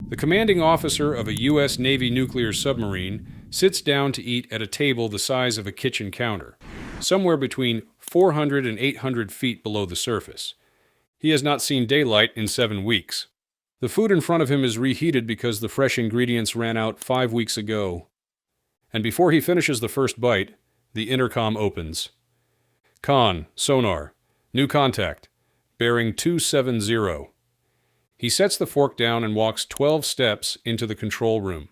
The commanding officer of a US Navy nuclear submarine sits down to eat at a table the size of a kitchen counter, somewhere between 400 and 800 feet below the surface. He has not seen daylight in 7 weeks. The food in front of him is reheated because the fresh ingredients ran out 5 weeks ago. And before he finishes the first bite, the intercom opens. Conn, sonar, new contact, bearing 270. He sets the fork down and walks 12 steps into the control room.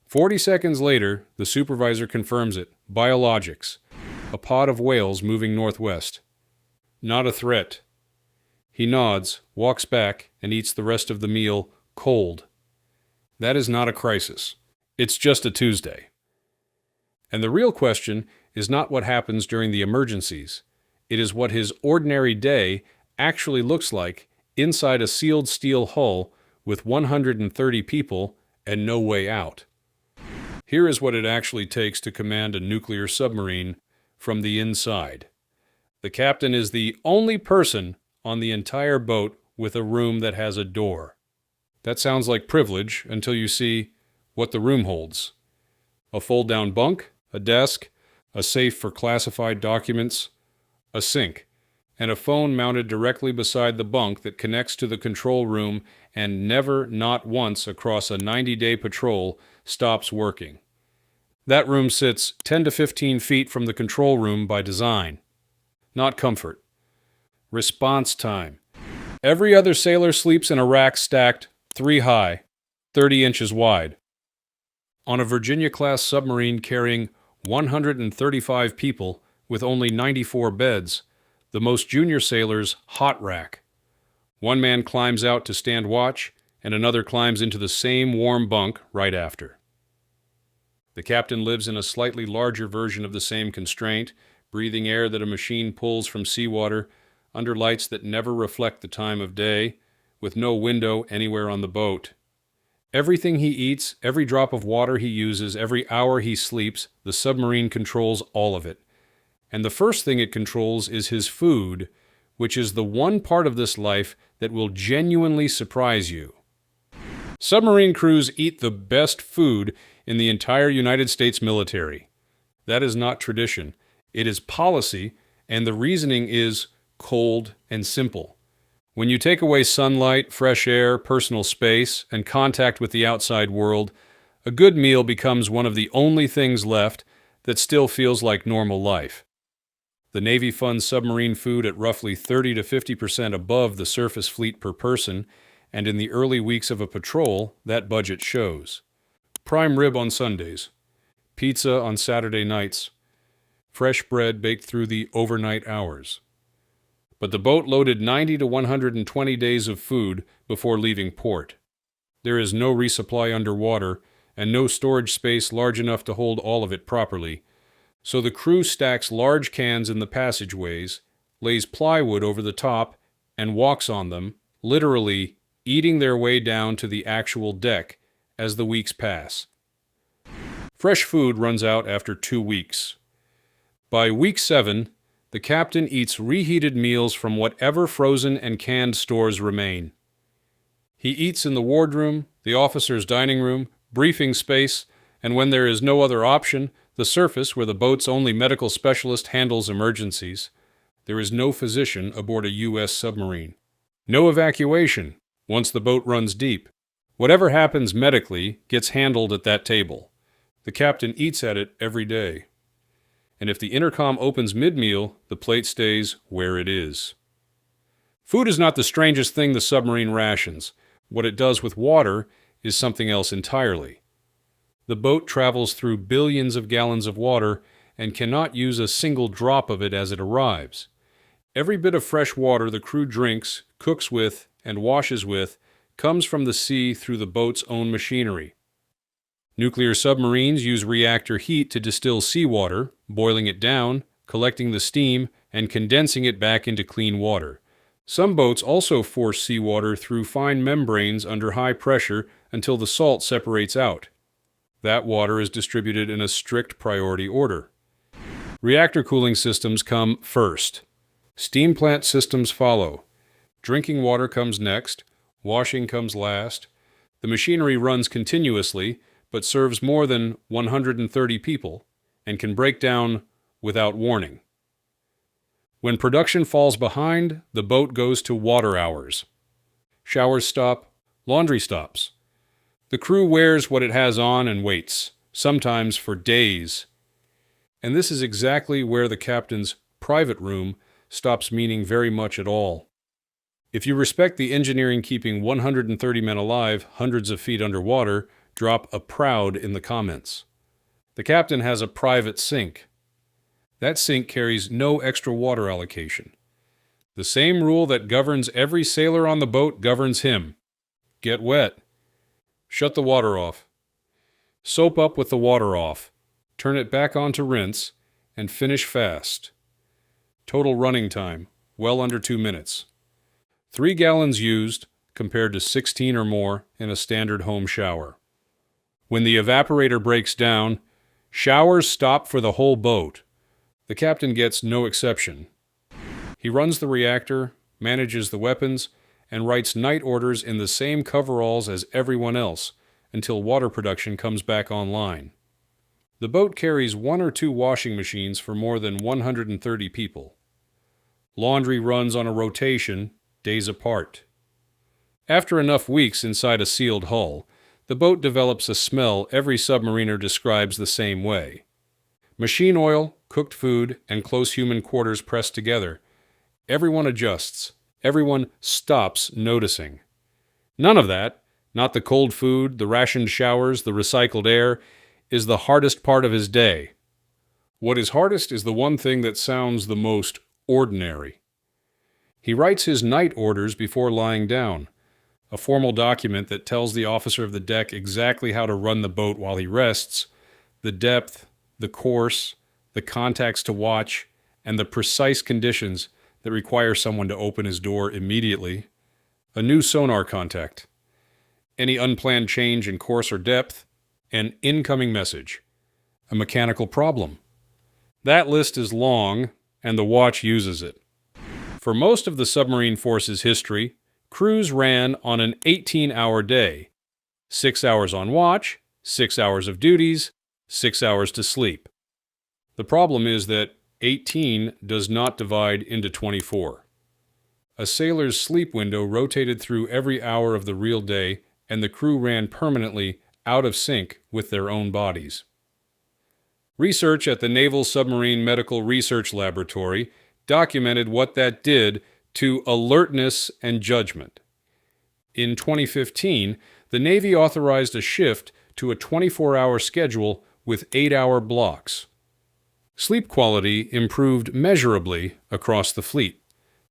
40 seconds later, the supervisor confirms it. Biologics. A pod of whales moving northwest. Not a threat. He nods, walks back, and eats the rest of the meal cold. That is not a crisis. It's just a Tuesday. And the real question is not what happens during the emergencies. It is what his ordinary day actually looks like inside a sealed steel hull with 130 people and no way out. Here is what it actually takes to command a nuclear submarine from the inside. The captain is the only person on the entire boat with a room that has a door. That sounds like privilege until you see what the room holds. A fold-down bunk, a desk, a safe for classified documents, a sink, and a phone mounted directly beside the bunk that connects to the control room and never, not once across a 90-day patrol, stops working. That room sits 10 to 15 feet from the control room by design. Not comfort. Response time. Every other sailor sleeps in a rack stacked 3 high, 30 inches wide. On a Virginia-class submarine carrying 135 people with only 94 beds, the most junior sailor's hot rack. One man climbs out to stand watch, and another climbs into the same warm bunk right after. The captain lives in a slightly larger version of the same constraint, breathing air that a machine pulls from seawater, under lights that never reflect the time of day, with no window anywhere on the boat. Everything he eats, every drop of water he uses, every hour he sleeps, the submarine controls all of it. And the first thing it controls is his food, which is the one part of this life that will genuinely surprise you. Submarine crews eat the best food in the entire United States military. That is not tradition. It is policy, and the reasoning is cold and simple. When you take away sunlight, fresh air, personal space, and contact with the outside world, a good meal becomes one of the only things left that still feels like normal life. The Navy funds submarine food at roughly 30 to 50% above the surface fleet per person, and in the early weeks of a patrol, that budget shows. Prime rib on Sundays, pizza on Saturday nights, fresh bread baked through the overnight hours. But the boat loaded 90 to 120 days of food before leaving port. There is no resupply underwater, and no storage space large enough to hold all of it properly. So the crew stacks large cans in the passageways, lays plywood over the top, and walks on them, literally eating their way down to the actual deck as the weeks pass. Fresh food runs out after 2 weeks. By week 7, the captain eats reheated meals from whatever frozen and canned stores remain. He eats in the wardroom, the officer's dining room, briefing space, and when there is no other option, the surface where the boat's only medical specialist handles emergencies. There is no physician aboard a U.S. submarine. No evacuation once the boat runs deep. Whatever happens medically gets handled at that table. The captain eats at it every day. And if the intercom opens mid-meal, the plate stays where it is. Food is not the strangest thing the submarine rations. What it does with water is something else entirely. The boat travels through billions of gallons of water and cannot use a single drop of it as it arrives. Every bit of fresh water the crew drinks, cooks with, and washes with comes from the sea through the boat's own machinery. Nuclear submarines use reactor heat to distill seawater, boiling it down, collecting the steam, and condensing it back into clean water. Some boats also force seawater through fine membranes under high pressure until the salt separates out. That water is distributed in a strict priority order. Reactor cooling systems come first. Steam plant systems follow. Drinking water comes next. Washing comes last. The machinery runs continuously, but serves more than 130 people, and can break down without warning. When production falls behind, the boat goes to water hours. Showers stop, laundry stops. The crew wears what it has on and waits, sometimes for days. And this is exactly where the captain's private room stops meaning very much at all. If you respect the engineering keeping 130 men alive hundreds of feet underwater, drop a proud in the comments. The captain has a private sink. That sink carries no extra water allocation. The same rule that governs every sailor on the boat governs him. Get wet. Shut the water off. Soap up with the water off. Turn it back on to rinse, and finish fast. Total running time, well under 2 minutes. 3 gallons used, compared to 16 or more in a standard home shower. When the evaporator breaks down, showers stop for the whole boat. The captain gets no exception. He runs the reactor, manages the weapons, and writes night orders in the same coveralls as everyone else until water production comes back online. The boat carries 1 or 2 washing machines for more than 130 people. Laundry runs on a rotation, days apart. After enough weeks inside a sealed hull, the boat develops a smell every submariner describes the same way. Machine oil, cooked food, and close human quarters pressed together. Everyone adjusts. Everyone stops noticing. None of that, not the cold food, the rationed showers, the recycled air, is the hardest part of his day. What is hardest is the one thing that sounds the most ordinary. He writes his night orders before lying down, a formal document that tells the officer of the deck exactly how to run the boat while he rests, the depth, the course, the contacts to watch, and the precise conditions that require someone to open his door immediately, a new sonar contact, any unplanned change in course or depth, an incoming message, a mechanical problem. That list is long, and the watch uses it. For most of the submarine force's history, crews ran on an 18-hour day. 6 hours on watch, 6 hours of duties, 6 hours to sleep. The problem is that 18 does not divide into 24. A sailor's sleep window rotated through every hour of the real day, and the crew ran permanently out of sync with their own bodies. Research at the Naval Submarine Medical Research Laboratory documented what that did to alertness and judgment. In 2015, the Navy authorized a shift to a 24-hour schedule with 8-hour blocks. Sleep quality improved measurably across the fleet.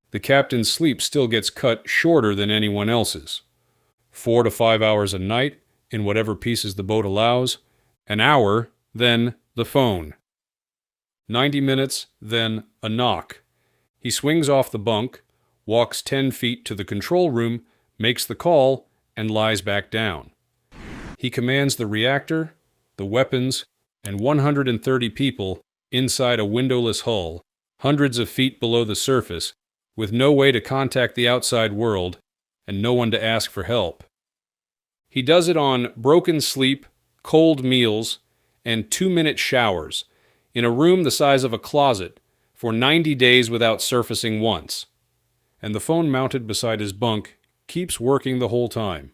The captain's sleep still gets cut shorter than anyone else's. 4 to 5 hours a night in whatever pieces the boat allows, an hour, then the phone. 90 minutes, then a knock. He swings off the bunk, walks 10 feet to the control room, makes the call, and lies back down. He commands the reactor, the weapons, and 130 people inside a windowless hull, hundreds of feet below the surface, with no way to contact the outside world, and no one to ask for help. He does it on broken sleep, cold meals, and 2-minute showers, in a room the size of a closet, for 90 days without surfacing once. And the phone mounted beside his bunk keeps working the whole time.